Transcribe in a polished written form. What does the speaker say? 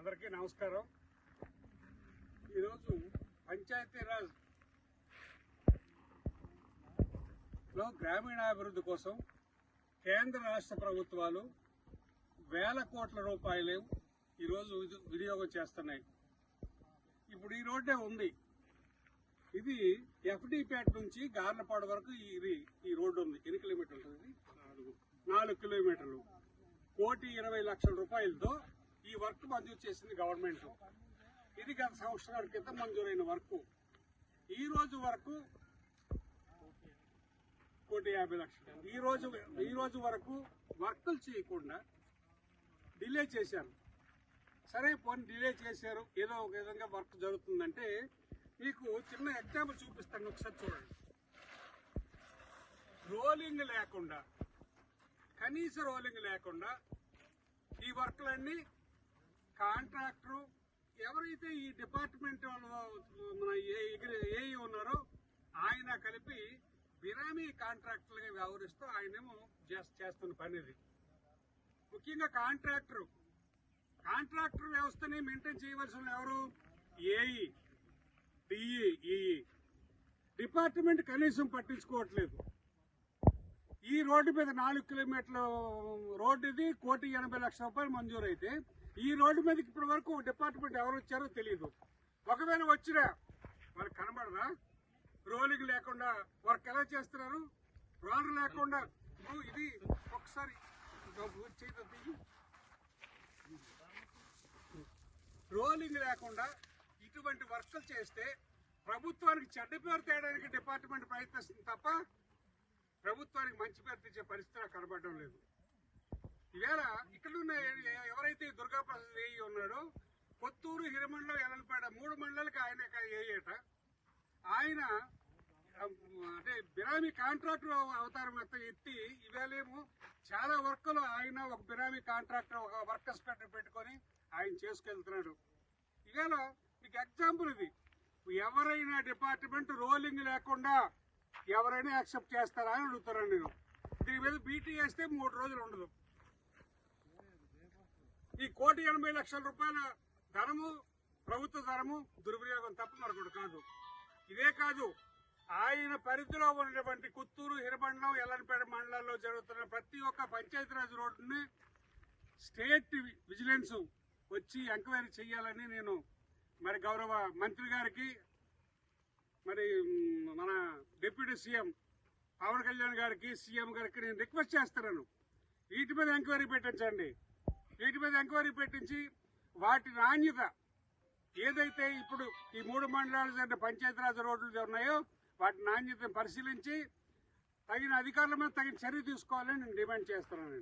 అందరికీ నమస్కారం. ఈరోజు పంచాయతీరాజ్ లో గ్రామీణాభివృద్ధి కోసం కేంద్ర రాష్ట్ర ప్రభుత్వాలు వేల కోట్ల రూపాయలు ఈరోజు వినియోగం చేస్తున్నాయి. ఇప్పుడు ఈ రోడ్డే ఉంది. ఇది ఎఫ్డీపేట నుంచి గార్లపాడు వరకు ఈ రోడ్డు ఉంది. ఎన్ని కిలోమీటర్లు ఉంది? 4 కిలోమీటర్లు. 1,20,00,000 రూపాయలతో ఈ వర్క్ మంజూరు చేసింది గవర్నమెంట్. ఇది గత సంవత్సరాల క్రితం మంజూరైన వర్క్. ఈ రోజు వరకు 1,50,00,000. ఈ రోజు వరకు వర్కులు చేయకుండా డిలే చేశారు. సరే పోనీ డిలే చేశారు, ఏదో ఒక విధంగా వర్క్ జరుగుతుందంటే మీకు చిన్న ఎగ్జాంపుల్ చూపిస్తాను, ఒకసారి చూడండి. రోలింగ్ లేకుండా, కనీస రోలింగ్ లేకుండా ఈ వర్క్లన్నీ కాంట్రాక్టరు ఎవరైతే ఈ డిపార్ట్మెంట్ మన ఏఈ ఉన్నారో ఆయన కలిపి బినామీ కాంట్రాక్టర్లుగా వ్యవహరిస్తూ ఆయనేమో చేస్తున్న పని ఇది. ముఖ్యంగా కాంట్రాక్టర్ వ్యవస్థని మెయింటైన్ చేయవలసిన ఎవరు? AE, DE, EE. డిపార్ట్మెంట్ కనీసం పట్టించుకోవట్లేదు. ఈ రోడ్డు మీద 4 కిలోమీటర్ల రోడ్డు ఇది 1,80,00,000 రూపాయలు మంజూరైతే ఈ రోడ్డు మీదకి ఇప్పటి వరకు డిపార్ట్మెంట్ ఎవరు వచ్చారో తెలియదు. ఒకవేళ వచ్చినా వాళ్ళకి కనబడదా? రోలింగ్ లేకుండా వర్క్ ఎలా చేస్తున్నారు? రోలర్ లేకుండా ఇది ఒకసారి రోలింగ్ లేకుండా ఇటువంటి వర్కులు చేస్తే ప్రభుత్వానికి చెడ్డ పేరు తేయడానికి డిపార్ట్మెంట్ ప్రయత్నిస్తుంది తప్ప ప్రభుత్వానికి మంచి పేరు తెచ్చే పరిస్థితి కనబడడం లేదు. ఈవేళ ఇక్కడున్న ఎవరైతే దుర్గాప్రసాద్ ఏఈ ఉన్నాడో కొత్తూరు, హిరమండలం, ఎల్లపేట 3 మండలాలకు ఆయన ఏఏట. ఆయన అంటే బినామీ కాంట్రాక్టర్ అవతారం ఎత్తి ఈవేళేమో చాలా వర్కులు ఆయన ఒక బినామీ కాంట్రాక్టర్, ఒక వర్కర్స్ పెట్టుకొని ఆయన చేసుకెళ్తున్నాడు. ఈవేళ మీకు ఎగ్జాంపుల్ ఇది. ఎవరైనా డిపార్ట్మెంట్ రోలింగ్ లేకుండా ఎవరైనా యాక్సెప్ట్ చేస్తారా అని అడుగుతాను నేను. దీని మీద బీటీ వేస్తే 3 రోజులు ఉండదు. ఈ 1,80,00,000 రూపాయల ధనము ప్రభుత్వ ధనము దుర్వినియోగం తప్ప మరొకటి కాదు. ఇదే కాదు, ఆయన పరిధిలో ఉన్నటువంటి కుత్తూరు, హిరమండలం, ఎల్లనపేట మండలాల్లో జరుగుతున్న ప్రతి ఒక్క పంచాయతీరాజ్ రోడ్డుని స్టేట్ విజిలెన్స్ వచ్చి ఎంక్వైరీ చేయాలని నేను మరి గౌరవ మంత్రి గారికి, మరి మన డిప్యూటీ సీఎం పవన్ కళ్యాణ్ గారికి, సీఎం గారికి నేను రిక్వెస్ట్ చేస్తున్నాను. వీటి మీద ఎంక్వైరీ పెట్టించండి. వీటి మీద ఎంక్వైరీ పెట్టించి వాటి నాణ్యత ఏదైతే ఇప్పుడు ఈ 3 మండలాలు పంచాయతీరాజ్ రోడ్లు ఉన్నాయో వాటి నాణ్యతను పరిశీలించి తగిన అధికారుల మీద తగిన చర్య తీసుకోవాలని నేను డిమాండ్ చేస్తున్నాను.